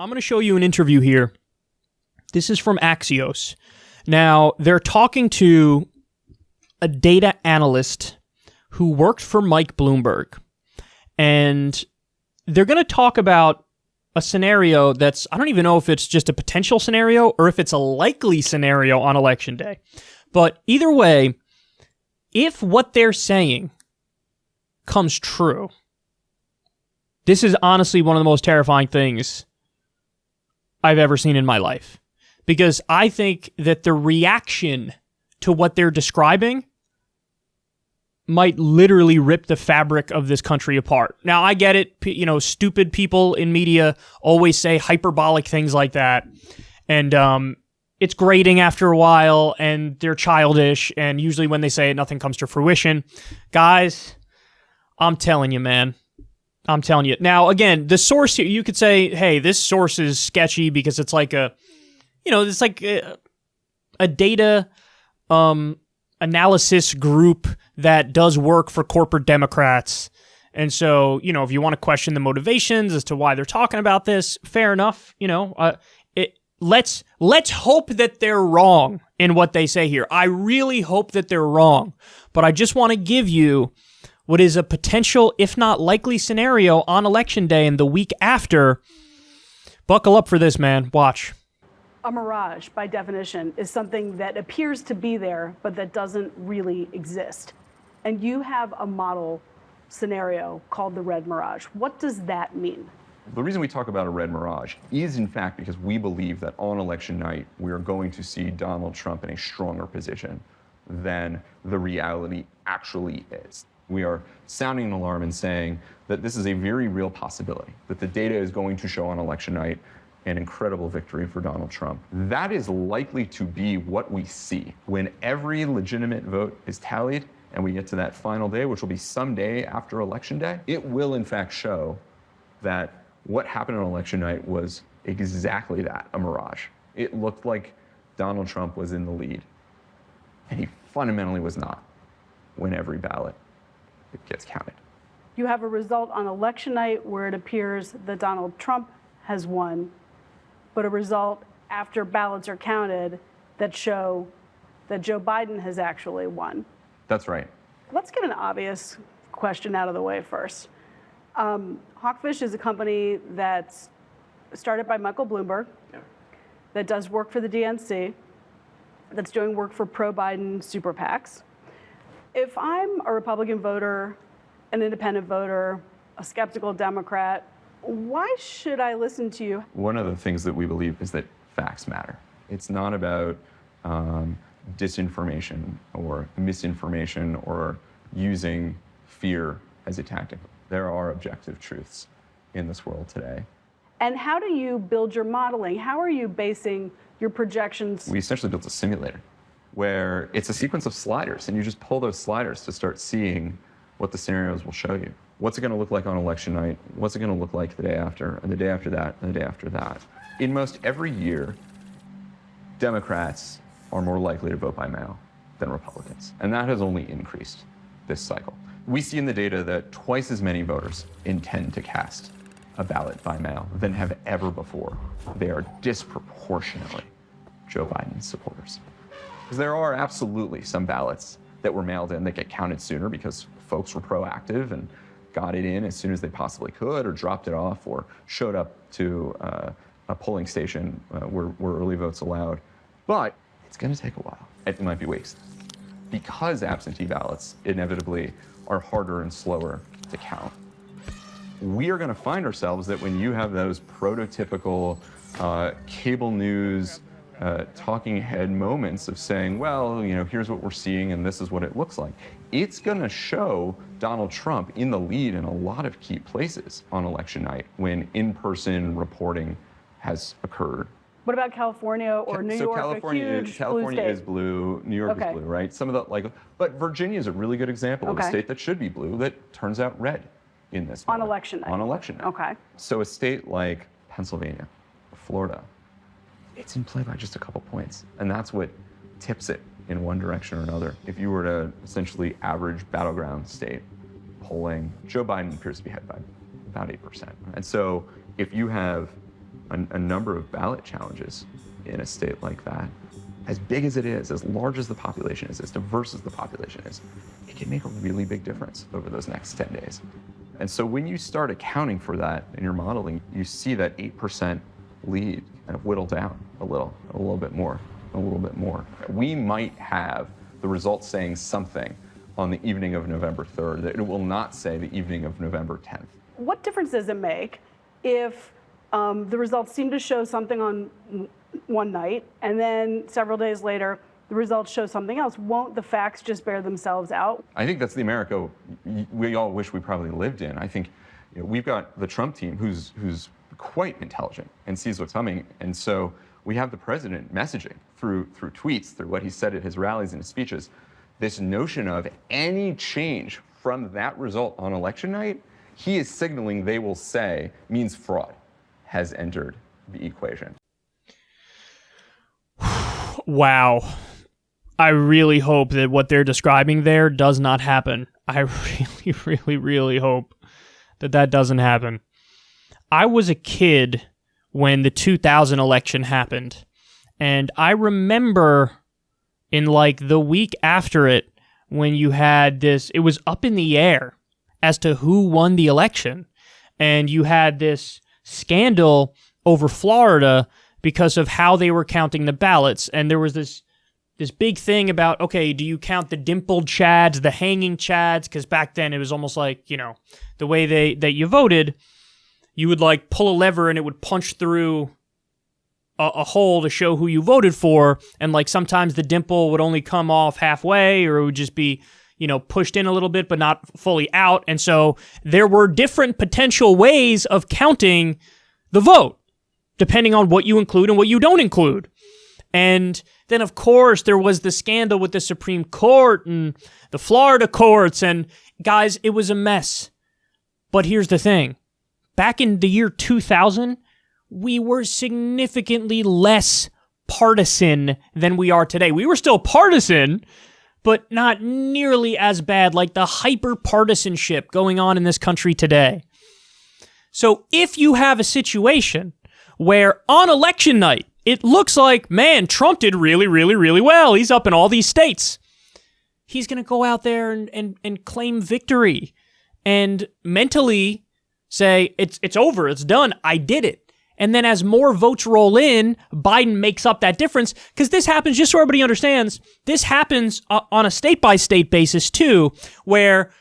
I'm going to show you an interview here. This is from Axios. Now, they're talking to a data analyst who worked for Mike Bloomberg. And they're going to talk about a scenario that's, I don't even know if it's just a potential scenario or if it's a likely scenario on Election Day. But either way, if what they're saying comes true, this is honestly one of the most terrifying things I've ever seen in my life. Because I think that the reaction to what they're describing might literally rip the fabric of this country apart. Now, I get it. You know, stupid people in media always say hyperbolic things like that. And it's grating after a while, and they're childish. And usually when they say it, nothing comes to fruition. Guys, I'm telling you, man. I'm telling you. Now, again, the source here, you could say, hey, this source is sketchy because it's like a, you know, it's like a data analysis group that does work for corporate Democrats. And so, you know, if you want to question the motivations as to why they're talking about this, fair enough. You know, let's hope that they're wrong in what they say here. I really hope that they're wrong. But I just want to give you what is a potential, if not likely, scenario on Election Day and the week after. Buckle up for this, man. Watch. A mirage, by definition, is something that appears to be there, but that doesn't really exist. And you have a model scenario called the red mirage. What does that mean? The reason we talk about a red mirage is, in fact, because we believe that on election night, we are going to see Donald Trump in a stronger position than the reality actually is. We are sounding an alarm and saying that this is a very real possibility, that the data is going to show on election night an incredible victory for Donald Trump. That is likely to be what we see when every legitimate vote is tallied and we get to that final day, which will be some day after Election Day. It will, in fact, show that what happened on election night was exactly that, a mirage. It looked like Donald Trump was in the lead, and he fundamentally was not when every ballot gets counted. You have a result on election night where it appears that Donald Trump has won, but a result after ballots are counted that show that Joe Biden has actually won. That's right. Let's get an obvious question out of the way first. Hawkfish is a company that's started by Michael Bloomberg, that does work for the DNC, that's doing work for pro-Biden super PACs. If I'm a Republican voter, an independent voter, a skeptical Democrat, why should I listen to you? One of the things that we believe is that facts matter. It's not about disinformation or misinformation or using fear as a tactic. There are objective truths in this world today. And how do you build your modeling? How are you basing your projections? We essentially built a simulator where it's a sequence of sliders, and you just pull those sliders to start seeing what the scenarios will show you. What's it going to look like on election night? What's it going to look like the day after, and the day after that, and the day after that? In most every year, Democrats are more likely to vote by mail than Republicans, and that has only increased this cycle. We see in the data that twice as many voters intend to cast a ballot by mail than have ever before. They are disproportionately Joe Biden supporters. Because there are absolutely some ballots that were mailed in that get counted sooner because folks were proactive and got it in as soon as they possibly could, or dropped it off, or showed up to a polling station where early votes allowed. But it's going to take a while. It might be weeks. Because absentee ballots inevitably are harder and slower to count, we are going to find ourselves that when you have those prototypical cable news talking head moments of saying, well, you know, here's what we're seeing and this is what it looks like, it's going to show Donald Trump in the lead in a lot of key places on election night when in-person reporting has occurred. What about California or New York? California is blue, New York is blue, right? Some of the, but Virginia is a really good example of a state that should be blue that turns out red in this moment. On election night. On election night. Okay. So a state like Pennsylvania, Florida, it's in play by just a couple points, and that's what tips it in one direction or another. If you were to essentially average battleground state polling, Joe Biden appears to be ahead by about 8%. And so if you have a number of ballot challenges in a state like that, as big as it is, as large as the population is, as diverse as the population is, it can make a really big difference over those next 10 days. And so when you start accounting for that in your modeling, you see that 8% lead kind of whittle down a little bit more, a little bit more. We might have the results saying something on the evening of November 3rd that it will not say the evening of November 10th. What difference does it make if the results seem to show something on one night and then several days later the results show something else? Won't the facts just bear themselves out? I think that's the America we all wish we probably lived in. I think we've got the Trump team who's quite intelligent and sees what's coming, and so we have the president messaging through tweets, through what he said at his rallies and his speeches, this notion of any change from that result on election night, he is signaling they will say means fraud has entered the equation. Wow. I really hope that what they're describing there does not happen. I really, really, really hope that doesn't happen. I was a kid when the 2000 election happened, and I remember in like the week after it when you had this, it was up in the air as to who won the election, and you had this scandal over Florida because of how they were counting the ballots, and there was this big thing about, okay, do you count the dimpled chads, the hanging chads? Because back then it was almost like, the way that you voted, you would like pull a lever and it would punch through a hole to show who you voted for, and like sometimes the dimple would only come off halfway, or it would just be, pushed in a little bit but not fully out. And so there were different potential ways of counting the vote, depending on what you include and what you don't include. And then, of course, there was the scandal with the Supreme Court and the Florida courts. And guys, it was a mess. But here's the thing. Back in the year 2000, we were significantly less partisan than we are today. We were still partisan, but not nearly as bad, like the hyper-partisanship going on in this country today. So if you have a situation where on election night, it looks like, man, Trump did really, really, really well. He's up in all these states. He's going to go out there and claim victory and mentally say, it's over, it's done, I did it. And then as more votes roll in, Biden makes up that difference. Because this happens, just so everybody understands, this happens on a state-by-state basis too, where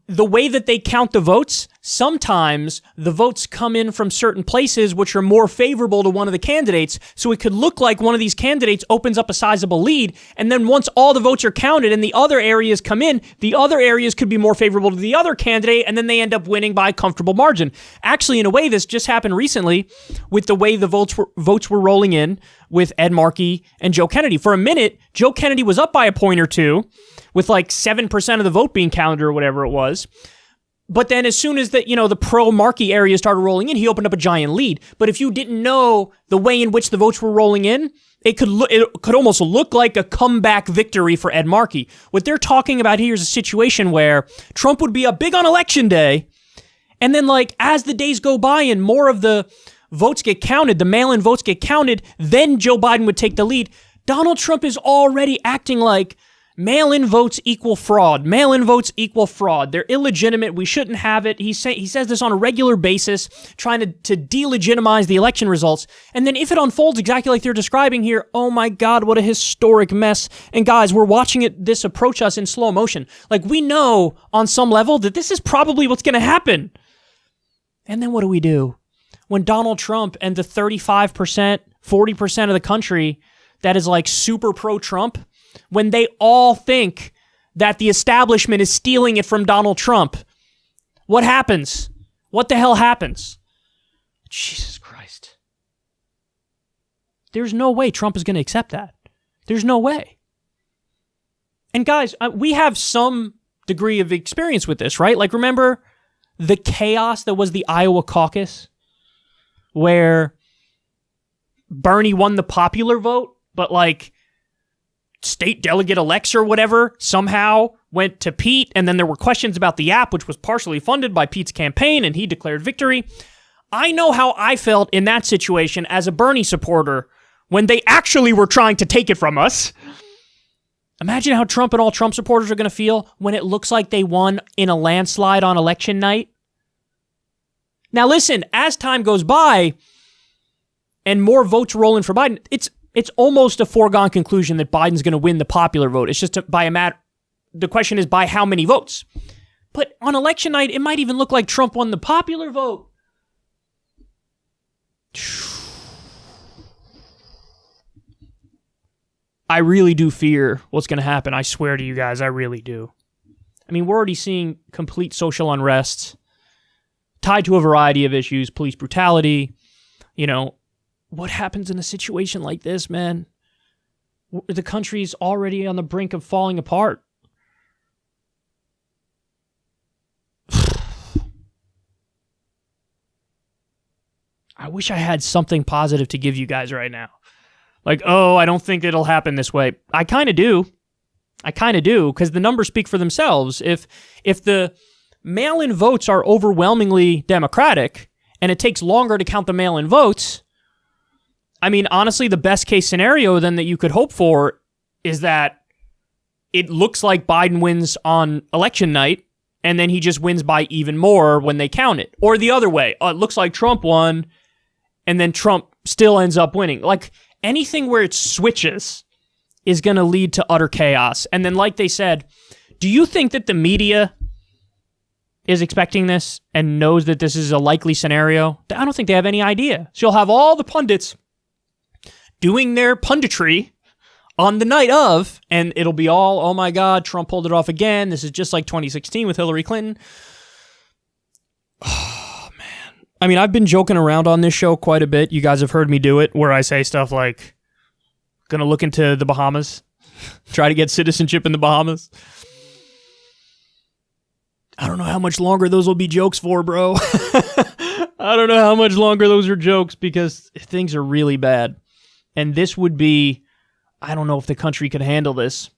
the way that they count the votes, sometimes the votes come in from certain places which are more favorable to one of the candidates, so it could look like one of these candidates opens up a sizable lead, and then once all the votes are counted and the other areas come in, the other areas could be more favorable to the other candidate, and then they end up winning by a comfortable margin. Actually, in a way, this just happened recently with the way the votes were rolling in with Ed Markey and Joe Kennedy. For a minute, Joe Kennedy was up by a point or two, with like 7% of the vote being counted or whatever it was. But then as soon as the pro-Markey area started rolling in, he opened up a giant lead. But if you didn't know the way in which the votes were rolling in, it could almost look like a comeback victory for Ed Markey. What they're talking about here is a situation where Trump would be up big on election day, and then like as the days go by and more of the votes get counted, the mail-in votes get counted, then Joe Biden would take the lead. Donald Trump is already acting like mail-in votes equal fraud. Mail-in votes equal fraud. They're illegitimate. We shouldn't have it. He says this on a regular basis, trying to delegitimize the election results. And then if it unfolds exactly like they're describing here, oh my God, what a historic mess. And guys, we're watching this approach us in slow motion. Like we know on some level that this is probably what's going to happen. And then what do we do? When Donald Trump and the 35%, 40% of the country that is like super pro-Trump, when they all think that the establishment is stealing it from Donald Trump, what happens? What the hell happens? Jesus Christ. There's no way Trump is going to accept that. There's no way. And guys, we have some degree of experience with this, right? Like remember the chaos that was the Iowa caucus where Bernie won the popular vote, but like state delegate elects or whatever somehow went to Pete, and then there were questions about the app, which was partially funded by Pete's campaign, and he declared victory. I know how I felt in that situation as a Bernie supporter when they actually were trying to take it from us. Imagine how Trump and all Trump supporters are going to feel when it looks like they won in a landslide on election night. Now listen, as time goes by and more votes roll in for Biden, it's almost a foregone conclusion that Biden's going to win the popular vote. It's just by a matter. The question is by how many votes. But on election night, it might even look like Trump won the popular vote. I really do fear what's going to happen. I swear to you guys, I really do. I mean, we're already seeing complete social unrest tied to a variety of issues, police brutality. You know, what happens in a situation like this, man? The country's already on the brink of falling apart. I wish I had something positive to give you guys right now. Like, oh, I don't think it'll happen this way. I kind of do. Because the numbers speak for themselves. If the mail-in votes are overwhelmingly Democratic, and it takes longer to count the mail-in votes, I mean, honestly, the best case scenario then that you could hope for is that it looks like Biden wins on election night, and then he just wins by even more when they count it. Or the other way. It looks like Trump won, and then Trump still ends up winning. Like, anything where it switches is going to lead to utter chaos. And then, like they said, do you think that the media is expecting this and knows that this is a likely scenario? I don't think they have any idea. So you'll have all the pundits doing their punditry on the night of, and it'll be all, oh my God, Trump pulled it off again. This is just like 2016 with Hillary Clinton. Oh, man. I mean, I've been joking around on this show quite a bit. You guys have heard me do it, where I say stuff like, gonna look into the Bahamas, try to get citizenship in the Bahamas. I don't know how much longer those will be jokes for, bro. I don't know how much longer those are jokes, because things are really bad. And this would be, I don't know if the country could handle this.